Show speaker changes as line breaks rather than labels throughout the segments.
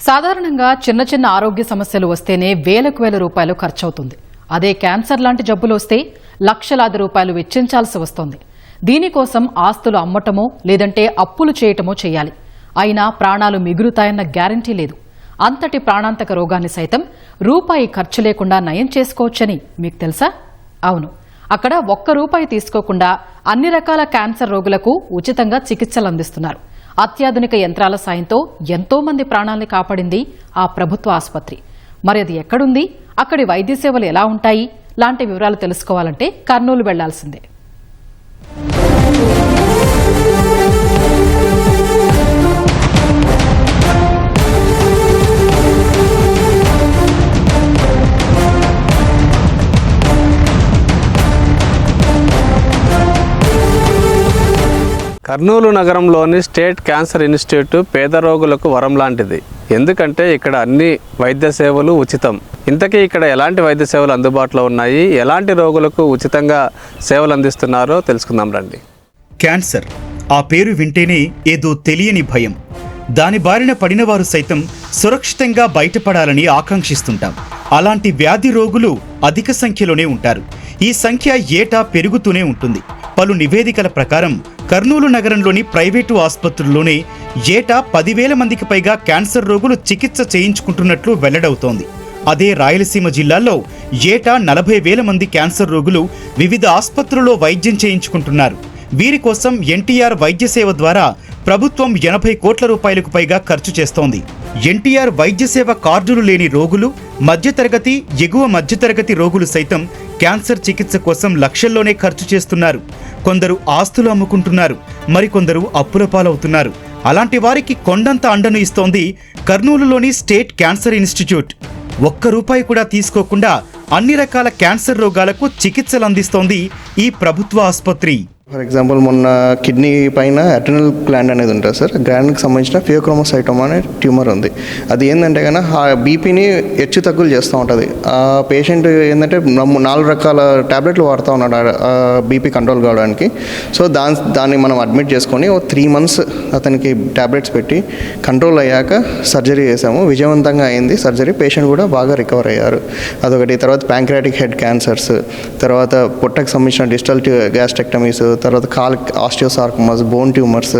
సాధారణంగా చిన్న చిన్న ఆరోగ్య సమస్యలు వస్తేనే వేలకు వేల రూపాయలు ఖర్చవుతుంది. అదే క్యాన్సర్ లాంటి జబ్బులు వస్తే లక్షలాది రూపాయలు వెచ్చించాల్సి వస్తోంది. దీనికోసం ఆస్తులు అమ్మటమో లేదంటే అప్పులు చేయటమో చేయాలి. అయినా ప్రాణాలు మిగులుతాయన్న గ్యారంటీ లేదు. అంతటి ప్రాణాంతక రోగాన్ని సైతం రూపాయి ఖర్చు లేకుండా నయం చేసుకోవచ్చని మీకు తెలుసా? అవును, అక్కడ ₹1 తీసుకోకుండా అన్ని రకాల క్యాన్సర్ రోగులకు ఉచితంగా చికిత్సలు అందిస్తున్నారు. అత్యాధునిక యంత్రాల సాయంతో ఎంతో మంది ప్రాణాల్ని కాపాడింది ఆ ప్రభుత్వ ఆసుపత్రి. మరి అది ఎక్కడుంది, అక్కడి వైద్య సేవలు ఎలా ఉంటాయి లాంటి వివరాలు తెలుసుకోవాలంటే కర్నూలు వెళ్లాల్సిందే.
కర్నూలు నగరంలోని స్టేట్ క్యాన్సర్ ఇన్స్టిట్యూట్ పేద రోగులకు వరం లాంటిది. ఎందుకంటే ఇక్కడ అన్ని వైద్య సేవలు ఉచితం. ఇంతకీ ఇక్కడ ఎలాంటి వైద్య సేవలు అందుబాటులో ఉన్నాయి, ఎలాంటి రోగులకు ఉచితంగా సేవలు అందిస్తున్నారో తెలుసుకుందాం రండి.
క్యాన్సర్, ఆ పేరు వింటేనే ఏదో తెలియని భయం. దాని బారిన పడిన వారు సైతం సురక్షితంగా బయటపడాలని ఆకాంక్షిస్తుంటాం. అలాంటి వ్యాధి రోగులు అధిక సంఖ్యలోనే ఉంటారు. ఈ సంఖ్య ఏటా పెరుగుతూనే ఉంటుంది. పలు నివేదికల ప్రకారం కర్నూలు నగరంలోని ప్రైవేటు ఆసుపత్రుల్లోనే ఏటా 10,000 మందికి పైగా క్యాన్సర్ రోగులు చికిత్స చేయించుకుంటున్నట్లు వెల్లడవుతోంది. అదే రాయలసీమ జిల్లాలో ఏటా 40,000 మంది క్యాన్సర్ రోగులు వివిధ ఆసుపత్రుల్లో వైద్యం చేయించుకుంటున్నారు. వీరి కోసం ఎన్టీఆర్ వైద్య సేవ ద్వారా ప్రభుత్వం 80 కోట్ల రూపాయలకు పైగా ఖర్చు చేస్తోంది. ఎన్టీఆర్ వైద్య సేవ కార్డులు లేని రోగులు, మధ్యతరగతి, ఎగువ మధ్యతరగతి రోగులు సైతం క్యాన్సర్ చికిత్స కోసం లక్షల్లోనే ఖర్చు చేస్తున్నారు. కొందరు ఆస్తులు అమ్ముకుంటున్నారు, మరికొందరు అప్పుల పాలవుతున్నారు. అలాంటి వారికి కొండంత అండను ఇస్తోంది కర్నూలులోని స్టేట్ క్యాన్సర్ ఇన్స్టిట్యూట్. ₹1 కూడా తీసుకోకుండా అన్ని రకాల క్యాన్సర్ రోగాలకు చికిత్సలు అందిస్తోంది ఈ ప్రభుత్వ ఆసుపత్రి.
ఫర్ ఎగ్జాంపుల్ మొన్న కిడ్నీ పైన అడ్రినల్ గ్లాండ్ అనేది ఉంటుంది సార్. గ్లాండ్కి సంబంధించిన ఫియోక్రోమోసైటోమా అనే ట్యూమర్ ఉంది. అది ఏంటంటే కన్నా ఆ బీపీని హెచ్చు తగ్గులు చేస్తూ ఉంటుంది. ఆ పేషెంట్ ఏంటంటే 4 రకాల ట్యాబ్లెట్లు వాడుతూ ఉన్నాడు బీపీ కంట్రోల్ కావడానికి. సో దాన్ని మనం అడ్మిట్ చేసుకొని 3 months అతనికి ట్యాబ్లెట్స్ పెట్టి కంట్రోల్ అయ్యాక సర్జరీ చేసాము. విజయవంతంగా అయింది సర్జరీ. పేషెంట్ కూడా బాగా రికవర్ అయ్యారు. అదొకటి. తర్వాత ప్యాంక్రియాటిక్ హెడ్ క్యాన్సర్స్, తర్వాత పొట్టకు సంబంధించిన డిజిటల్ గ్యాస్ట్రెక్టమీస్, తర్వాత కాల్ osteosarcomas, bone tumours,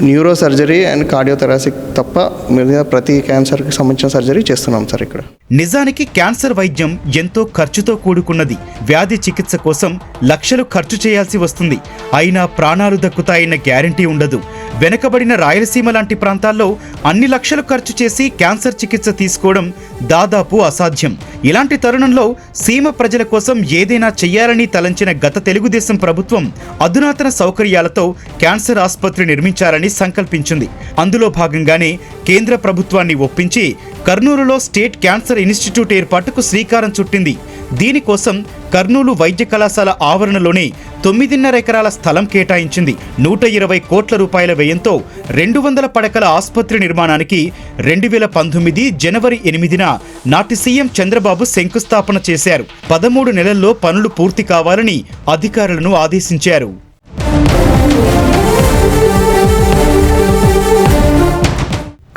neuro surgery and cardiothoracic తప్ప మిగతా ప్రతి క్యాన్సర్కి సంబంధించిన సర్జరీ చేస్తున్నాం సార్ ఇక్కడ.
నిజానికి క్యాన్సర్ వైద్యం ఎంతో ఖర్చుతో కూడుకున్నది. వ్యాధి చికిత్స కోసం లక్షలు ఖర్చు చేయాల్సి వస్తుంది. అయినా ప్రాణాలు దక్కుతాయన్న గ్యారంటీ ఉండదు. వెనకబడిన రాయలసీమ లాంటి ప్రాంతాల్లో అన్ని లక్షలు ఖర్చు చేసి క్యాన్సర్ చికిత్స తీసుకోవడం దాదాపు అసాధ్యం. ఇలాంటి తరుణంలో సీమ ప్రజల కోసం ఏదైనా చెయ్యాలని తలంచిన గత తెలుగుదేశం ప్రభుత్వం అధునాతన సౌకర్యాలతో క్యాన్సర్ ఆసుపత్రి నిర్మించాలని సంకల్పించింది. అందులో భాగంగానే కేంద్ర ప్రభుత్వాన్ని ఒప్పించి కర్నూలులో స్టేట్ క్యాన్సర్ ఇన్స్టిట్యూట్ ఏర్పాటుకు శ్రీకారం చుట్టింది. దీనికోసం కర్నూలు వైద్య కళాశాల ఆవరణలోనే 9.5 ఎకరాల స్థలం కేటాయించింది. 120 కోట్ల రూపాయల వ్యయంతో 200 పడకల ఆసుపత్రి నిర్మాణానికి 2019 జనవరి 8న నాటి సీఎం చంద్రబాబు శంకుస్థాపన చేశారు. 13 నెలల్లో పనులు పూర్తి కావాలని అధికారులను ఆదేశించారు.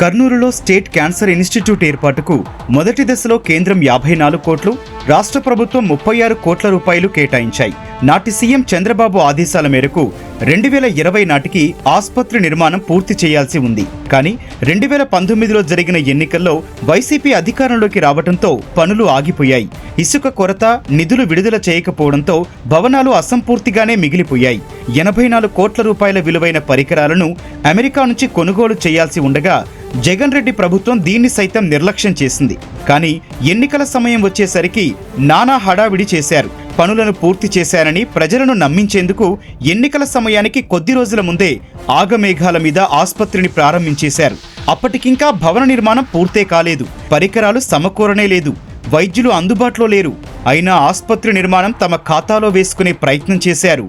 కర్నూలులో స్టేట్ క్యాన్సర్ ఇన్స్టిట్యూట్ ఏర్పాటుకు మొదటి దశలో కేంద్రం 54 కోట్లు, రాష్ట్ర ప్రభుత్వం 36 కోట్ల రూపాయలు కేటాయించాయి. నాటి సీఎం చంద్రబాబు ఆదేశాల మేరకు 2020 నాటికి ఆసుపత్రి నిర్మాణం పూర్తి చేయాల్సి ఉంది. కానీ 2019లో జరిగిన ఎన్నికల్లో వైసీపీ అధికారంలోకి రావడంతో పనులు ఆగిపోయాయి. ఇసుక కొరత, నిధులు విడుదల చేయకపోవడంతో భవనాలు అసంపూర్తిగానే మిగిలిపోయాయి. 84 కోట్ల రూపాయల విలువైన పరికరాలను అమెరికా నుంచి కొనుగోలు చేయాల్సి ఉండగా జగన్ రెడ్డి ప్రభుత్వం దీన్ని సైతం నిర్లక్ష్యం చేసింది. కానీ ఎన్నికల సమయం వచ్చేసరికి నానా హడావిడి చేశారు. పనులను పూర్తి చేశారని ప్రజలను నమ్మించేందుకు ఎన్నికల సమయానికి కొద్ది రోజుల ముందే ఆగమేఘాల మీద ఆసుపత్రిని ప్రారంభించేశారు. అప్పటికింకా భవన నిర్మాణం పూర్తే కాలేదు. పరికరాలు సమకూరనే లేదు. వైద్యులు అందుబాటులో లేరు. అయినా ఆసుపత్రి నిర్మాణం తమ ఖాతాలో వేసుకునే ప్రయత్నం చేశారు.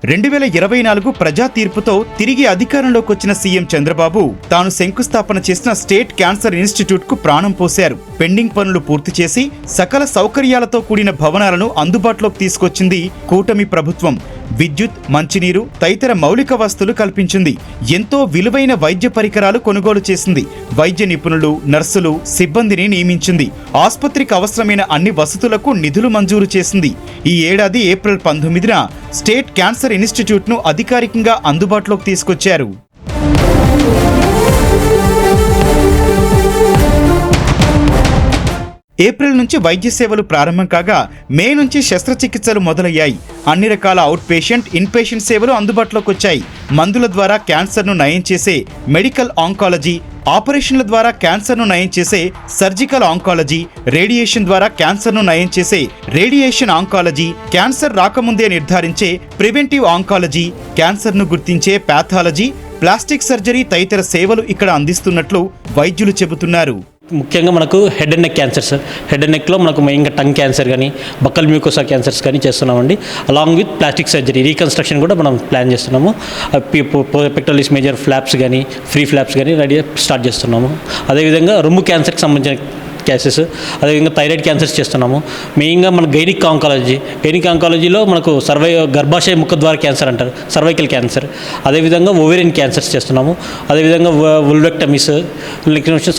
2024 ప్రజా తీర్పుతో తిరిగి అధికారంలోకి వచ్చిన సీఎం చంద్రబాబు తాను శంకుస్థాపన చేసిన స్టేట్ క్యాన్సర్ ఇన్స్టిట్యూట్ కు ప్రాణం పోశారు. పెండింగ్ పనులు పూర్తి చేసి సకల సౌకర్యాలతో కూడిన భవనాలను అందుబాటులోకి తీసుకొచ్చింది కూటమి ప్రభుత్వం. విద్యుత్, మంచినీరు తదితర మౌలిక వస్తువులు కల్పించింది. ఎంతో విలువైన వైద్య పరికరాలు కొనుగోలు చేసింది. వైద్య నిపుణులు, నర్సులు, సిబ్బందిని నియమించింది. ఆసుపత్రికి అవసరమైన అన్ని వసతులకు నిధులు మంజూరు చేసింది. ఈ ఏడాది ఏప్రిల్ 19న స్టేట్ క్యాన్సర్ ఇన్స్టిట్యూట్ను అధికారికంగా అందుబాటులోకి తీసుకొచ్చారు. ఏప్రిల్ నుంచి వైద్య సేవలు ప్రారంభం కాగా మే నుంచి శస్త్రచికిత్సలు మొదలయ్యాయి. అన్ని రకాల అవుట్ పేషెంట్, ఇన్ పేషెంట్ సేవలు అందుబాటులోకి వచ్చాయి. మందుల ద్వారా క్యాన్సర్ను నయం చేసే మెడికల్ ఆంకాలజీ, ఆపరేషన్ల ద్వారా క్యాన్సర్ను నయం చేసే సర్జికల్ ఆంకాలజీ, రేడియేషన్ ద్వారా క్యాన్సర్ను నయం చేసే రేడియేషన్ ఆంకాలజీ, క్యాన్సర్ రాకముందే నిర్ధారించే ప్రివెంటివ్ ఆంకాలజీ, క్యాన్సర్ను గుర్తించే ప్యాథాలజీ, ప్లాస్టిక్ సర్జరీ తదితర సేవలు ఇక్కడ అందిస్తున్నట్లు వైద్యులు చెబుతున్నారు.
ముఖ్యంగా మనకు head and neck cancers, head and నెక్లో మనకు మెయిన్గా టంగ్ క్యాన్సర్ కానీ బక్కల్ మ్యూకోసా క్యాన్సర్స్ కానీ చేస్తున్నామండి. Along with plastic surgery, reconstruction కూడా మనం ప్లాన్ చేస్తున్నాము. పెక్టోలిస్ మేజర్ ఫ్లాప్స్ కానీ ఫ్రీ ఫ్లాప్స్ కానీ రెడీ స్టార్ట్ చేస్తున్నాము. అదేవిధంగా రొమ్ము క్యాన్సర్కి సంబంధించిన కేసెస్, అదేవిధంగా థైరాయిడ్ క్యాన్సర్స్ చేస్తున్నాము. మెయిన్గా మన గైనిక్ ఆంకాలజీలో మనకు గర్భాశయ ముఖ ద్వార క్యాన్సర్ అంటారు, సర్వైకల్ క్యాన్సర్, అదేవిధంగా ఓవేరియన్ క్యాన్సర్స్ చేస్తున్నాము. అదేవిధంగా వల్వెక్టమీస్,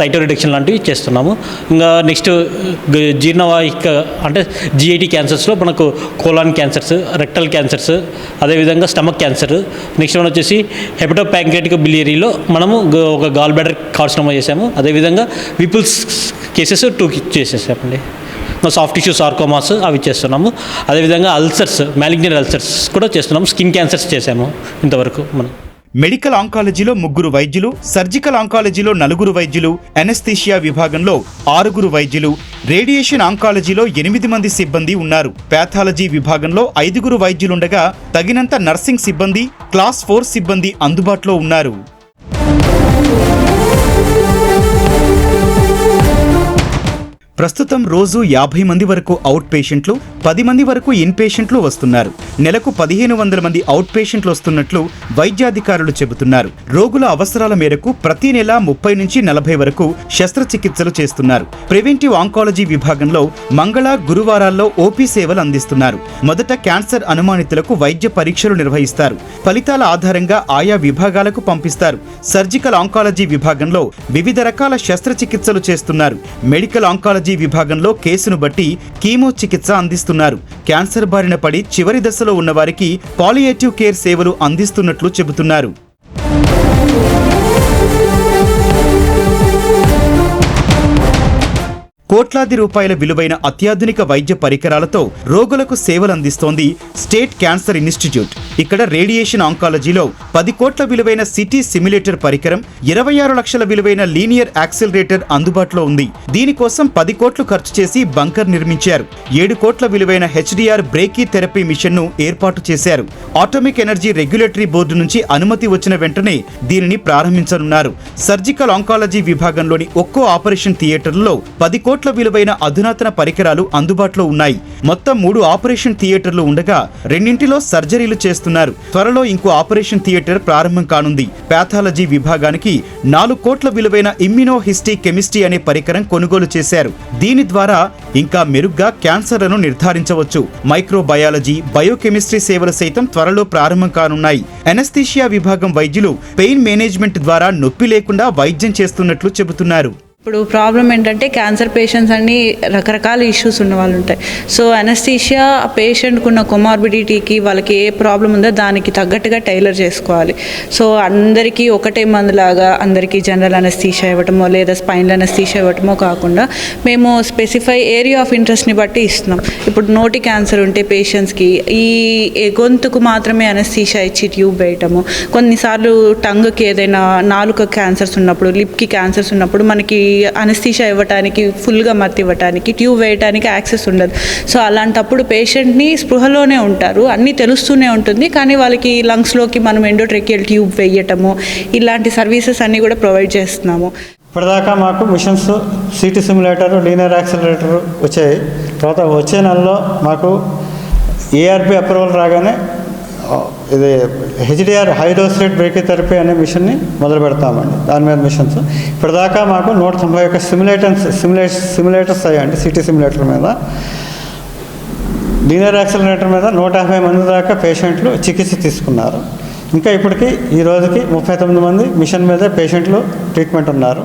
సైటో రిడక్షన్ లాంటివి చేస్తున్నాము. ఇంకా నెక్స్ట్ జీర్ణవాహిక అంటే జిఐటి క్యాన్సర్స్లో మనకు కోలాన్ క్యాన్సర్స్, రెక్టల్ క్యాన్సర్స్, అదేవిధంగా స్టమక్ క్యాన్సర్. నెక్స్ట్ వన్ వచ్చేసి హెపటోపాంక్రియాటిక్ బిలియరీలో మనము ఒక గాల్ బ్లాడర్ కార్సినోమా చేసాము. అదేవిధంగా విపుల్స్ కేసెస్ 2 చేసేసామండి. సాఫ్ట్ టిష్యూ సార్కోమాస్ అవి చేస్తున్నాము. అదేవిధంగా అల్సర్స్, మ్యాలిగ్నెంట్ అల్సర్స్ కూడా చేస్తున్నాము. స్కిన్ క్యాన్సర్స్ చేసాము ఇంతవరకు మనం.
మెడికల్ ఆంకాలజీలో 3 వైద్యులు, సర్జికల్ ఆంకాలజీలో 4 వైద్యులు, అనస్థీషియా విభాగంలో 6 వైద్యులు, రేడియేషన్ ఆంకాలజీలో 8 మంది సిబ్బంది ఉన్నారు. ప్యాథాలజీ విభాగంలో 5 వైద్యులుండగా తగినంత నర్సింగ్ సిబ్బంది, క్లాస్ 4 సిబ్బంది అందుబాటులో ఉన్నారు. ప్రస్తుతం రోజు 50 మంది వరకు అవుట్ పేషెంట్లు, 10 మంది వరకు ఇన్ పేషెంట్లు వస్తున్నారు. నెలకు 1500 మంది అవుట్ పేషెంట్లు వస్తున్నట్లు వైద్యాధికారులు చెబుతున్నారు. రోగుల అవసరాల మేరకు ప్రతి నెల 30 నుంచి 40 వరకు శస్త్రచికిత్సలు చేస్తున్నారు. ప్రివెంటివ్ ఆంకాలజీ విభాగంలో మంగళ, గురువారాల్లో ఓపీ సేవలు అందిస్తున్నారు. మొదట క్యాన్సర్ అనుమానితులకు వైద్య పరీక్షలు నిర్వహిస్తారు. ఫలితాల ఆధారంగా ఆయా విభాగాలకు పంపిస్తారు. సర్జికల్ ఆంకాలజీ విభాగంలో వివిధ రకాల శస్త్రచికిత్సలు చేస్తున్నారు. మెడికల్ ఆంకాలజీ విభాగంలో కేసును బట్టి కీమో చికిత్స అందిస్తున్నారు. క్యాన్సర్ బారిన పడి చివరి దశలో ఉన్నవారికి పాలియేటివ్ కేర్ సేవలు అందిస్తున్నట్లు చెబుతున్నారు. కోట్లాది రూపాయల విలువైన అత్యాధునిక వైద్య పరికరాలతో రోగులకు సేవలు అందిస్తోంది స్టేట్ క్యాన్సర్ ఇన్స్టిట్యూట్. ఇక్కడ రేడియేషన్ ఆంకాలజీలో 10 కోట్ల విలువైన సిటీ సిమ్యులేటర్ పరికరం, 26 లక్షల విలువైన లీనియర్ యాక్సిలరేటర్ అందుబాటులో ఉంది. దీనికోసం 10 కోట్లు ఖర్చు చేసి బంకర్ నిర్మించారు. 7 కోట్ల విలువైన హెచ్డిఆర్ బ్రేకీ థెరపీ మిషన్ను ఏర్పాటు చేశారు. ఆటోమిక్ ఎనర్జీ రెగ్యులేటరీ బోర్డు నుంచి అనుమతి వచ్చిన వెంటనే దీనిని ప్రారంభించనున్నారు. సర్జికల్ ఆంకాలజీ విభాగంలోని ఒక్కో ఆపరేషన్ థియేటర్లో 10 కోట్ల విలువైన అధునాతన పరికరాలు అందుబాటులో ఉన్నాయి. మొత్తం 3 ఆపరేషన్ థియేటర్లు ఉండగా 2 సర్జరీలు చేస్తున్నారు. త్వరలో ఇంకో ఆపరేషన్ థియేటర్ ప్రారంభం కానుంది. ప్యాథాలజీ విభాగానికి 4 కోట్ల విలువైన ఇమ్యునోహిస్టీ కెమిస్ట్రీ అనే పరికరం కొనుగోలు చేశారు. దీని ద్వారా ఇంకా మెరుగ్గా క్యాన్సర్లను నిర్ధారించవచ్చు. మైక్రోబయాలజీ, బయోకెమిస్ట్రీ సేవలు సైతం త్వరలో ప్రారంభం కానున్నాయి. అనస్థీషియా విభాగం వైద్యులు పెయిన్ మేనేజ్మెంట్ ద్వారా నొప్పి లేకుండా వైద్యం చేస్తున్నట్లు చెబుతున్నారు.
ఇప్పుడు ప్రాబ్లం ఏంటంటే క్యాన్సర్ పేషెంట్స్ అన్ని రకరకాల ఇష్యూస్ ఉన్న వాళ్ళు ఉంటాయి. సో అనస్థీషియా పేషెంట్కి ఉన్న కొమార్బిడిటీకి వాళ్ళకి ఏ ప్రాబ్లం ఉందో దానికి తగ్గట్టుగా టైలర్ చేసుకోవాలి. సో అందరికీ ఒకటే మందులాగా అందరికీ జనరల్ అనస్థీషియా ఇవ్వటమో లేదా స్పైనల్ అనస్థీషియా ఇవ్వటమో కాకుండా మేము స్పెసిఫై ఏరియా ఆఫ్ ఇంట్రెస్ట్ని బట్టి ఇస్తున్నాం. ఇప్పుడు నోటి క్యాన్సర్ ఉంటే పేషెంట్స్కి ఈ గొంతుకు మాత్రమే అనస్థీషియా ఇచ్చి ట్యూబ్ వేయటము, కొన్నిసార్లు టంగ్కి ఏదైనా నాలుక క్యాన్సర్స్ ఉన్నప్పుడు, లిప్కి క్యాన్సర్స్ ఉన్నప్పుడు మనకి అనస్థీషియా ఇవ్వటానికి, ఫుల్గా మత్తు ఇవ్వటానికి, ట్యూబ్ వేయటానికి యాక్సెస్ ఉండదు. సో అలాంటప్పుడు పేషెంట్ని స్పృహలోనే ఉంటారు, అన్నీ తెలుస్తూనే ఉంటుంది, కానీ వాళ్ళకి లంగ్స్లోకి మనం ఎండోట్రెకియల్ ట్యూబ్ వేయటము ఇలాంటి సర్వీసెస్ అన్నీ కూడా ప్రొవైడ్ చేస్తున్నాము.
ఇప్పటిదాకా మాకు machines CT simulator, linear accelerator వచ్చాయి. తర్వాత వచ్చే నెలలో మాకు ఏఆర్పి అప్రూవల్ రాగానే ఇది HDR high dose rate brachytherapy అనే మిషన్ని మొదలు పెడతామండి. దాని మీద మిషన్స్ ఇప్పటిదాకా మాకు 191 సిమ్యులేటర్స్ అయ్యాయండి సిటీ సిమ్యులేటర్ మీద. 191 సిమ్యులేటర్స్ అయ్యాయి. 191 సిమ్యులేటర్స్ లీనియర్ యాక్సిలరేటర్ మీద 150 మంది దాకా పేషెంట్లు చికిత్స తీసుకున్నారు. ఇంకా ఇప్పటికీ ఈ రోజుకి 39 మంది మిషన్ మీద పేషెంట్లు ట్రీట్మెంట్ ఉన్నారు.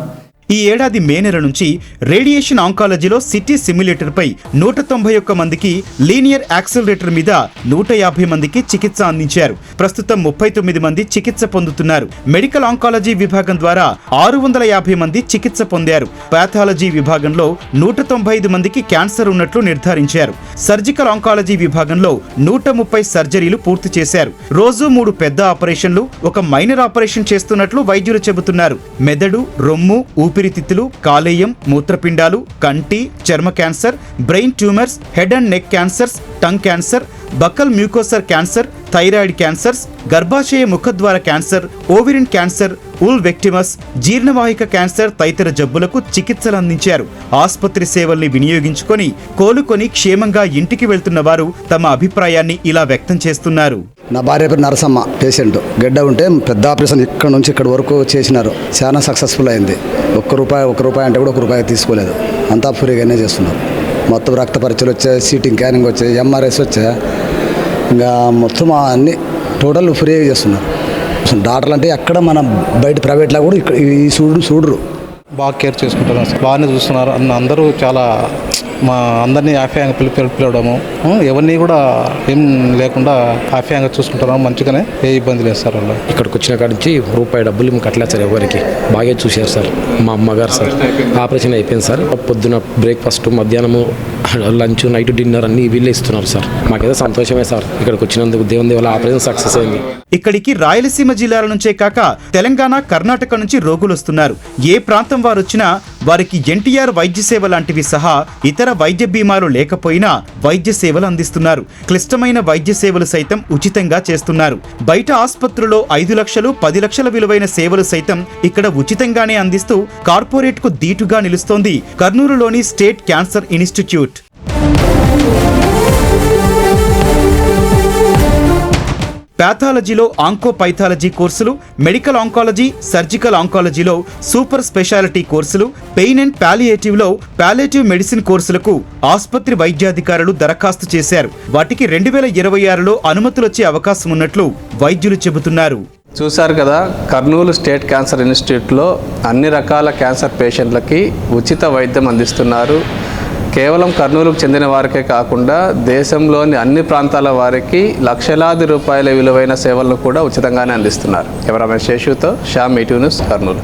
ఈ ఏడాది మే నెల నుంచి రేడియేషన్ ఆంకాలజీలో సిటీ సిమ్యులేటర్పై 191 మందికి, లీనియర్ యాక్సిలరేటర్ మీద 150 మందికి చికిత్స అందించారు. ప్రస్తుతం 39 మంది చికిత్స పొందుతున్నారు. మెడికల్ ఆంకాలజీ విభాగం ద్వారా 650 మంది చికిత్స పొందారు. పాథాలజీ విభాగంలో 195 మందికి క్యాన్సర్ ఉన్నట్లు నిర్ధారించారు. సర్జికల్ ఆంకాలజీ విభాగంలో 130 సర్జరీలు పూర్తి చేశారు. రోజు 3 పెద్ద ఆపరేషన్లు, 1 మైనర్ ఆపరేషన్ చేస్తున్నట్లు వైద్యులు చెబుతున్నారు. మెదడు, రొమ్ము, ఊపిరితిత్తులు, కాలేయం, మూత్రపిండాలు, కంటి, చర్మ cancer, brain tumours, head and neck cancers, tongue cancer, buccal mucosa cancer, thyroid cancers, గర్భాశయ ముఖద్వార క్యాన్సర్, ఓవిరిన్ క్యాన్సర్, ఉల్ వెక్టిమస్, జీర్ణవాహిక క్యాన్సర్ తదితర జబ్బులకు చికిత్సలు అందించారు. ఆసుపత్రి సేవల్ని వినియోగించుకొని కోలుకొని క్షేమంగా ఇంటికి వెళ్తున్న వారు తమ అభిప్రాయాన్ని ఇలా వ్యక్తం చేస్తున్నారు.
నా భార్య పేరు నరసమ్మ, పేషెంట్ గడ్డ ఉంటే పెద్ద ఆపరేషన్ ఇక్కడ నుంచి ఇక్కడ వరకు చేసినారు. చాలా సక్సెస్ఫుల్ అయింది. ఒక్క రూపాయి అంటే కూడా ₹1 తీసుకోలేదు. అంతా ఫ్రీగానే చేస్తున్నారు. మొత్తం రక్త పరీక్షలు వచ్చాయి, సిటీ స్కానింగ్ వచ్చాయి, ఎంఆర్ఐస్ వచ్చాయి. ఇంకా మొత్తం అన్ని టోటల్ ఫ్రీగా చేస్తున్నారు. డాక్టర్లు అంటే ఎక్కడ మన బయట ప్రైవేట్లో కూడా ఇక్కడ ఈ చూడరు.
బాగా కేర్ చేసుకుంటారు, బాగానే చూస్తున్నారు. అందరూ చాలా మా అందరినీ ఆఫ్యాయంగా పిలవడము, ఎవరిని కూడా ఏం లేకుండా ఆఫ్యాయంగా చూసుకుంటున్నాము. మంచిగానే, ఏ ఇబ్బంది లేదు సార్. వాళ్ళు
ఇక్కడికి వచ్చిన కాడి నుంచి ₹1 కట్టలేదు సార్. ఎవరికి బాగా చూశారు సార్. మా అమ్మగారు సార్ ఆపరేషన్ అయిపోయింది సార్. పొద్దున బ్రేక్ఫాస్ట్, మధ్యాహ్నము లంచ్, నైట్ డిన్నర్ అన్ని వీళ్ళే ఇస్తున్నారు సార్. మాకేదో సంతోషమే సార్ ఇక్కడికి వచ్చినందుకు. దేవుని వల్ల ఆపరేషన్ సక్సెస్ అయింది.
ఇక్కడికి రాయలసీమ జిల్లాల నుంచే కాక తెలంగాణ, కర్ణాటక నుంచి రోగులు వస్తున్నారు. ఏ ప్రాంతం వారు వచ్చినా వారికి ఎన్టీఆర్ వైద్య సేవ లాంటివి సహా ఇతర వైద్య బీమాలు లేకపోయినా వైద్య సేవలు అందిస్తున్నారు. క్లిష్టమైన వైద్య సేవలు సైతం ఉచితంగా చేస్తున్నారు. బయట ఆసుపత్రుల్లో 5 లక్షలు, 10 లక్షల విలువైన సేవలు సైతం ఇక్కడ ఉచితంగానే అందిస్తూ కార్పొరేట్ కు దీటుగా నిలుస్తోంది కర్నూలులోని స్టేట్ క్యాన్సర్ ఇన్స్టిట్యూట్. పాథాలజీలో ఆంకోపైథాలజీ కోర్సులు, మెడికల్ ఆంకాలజీ, సర్జికల్ ఆంకాలజీలో సూపర్ స్పెషాలిటీ కోర్సులు, పెయిన్ అండ్ పాలియేటివ్లో పాలియేటివ్ మెడిసిన్ కోర్సులకు ఆసుపత్రి వైద్యాధికారులు దరఖాస్తు చేశారు. వాటికి 2026లో అనుమతులొచ్చే అవకాశం ఉన్నట్లు వైద్యులు చెబుతున్నారు.
చూశారు కదా, కర్నూలు స్టేట్ క్యాన్సర్ ఇన్స్టిట్యూట్లో అన్ని రకాల క్యాన్సర్ పేషెంట్లకి ఉచిత వైద్యం అందిస్తున్నారు. కేవలం కర్నూలుకు చెందిన వారికే కాకుండా దేశంలోని అన్ని ప్రాంతాల వారికి లక్షలాది రూపాయల విలువైన సేవలను కూడా ఉచితంగానే అందిస్తున్నారు. కెమెరామెన్ శేషుతో శ్యామ్, ఈటీవీ న్యూస్, కర్నూలు.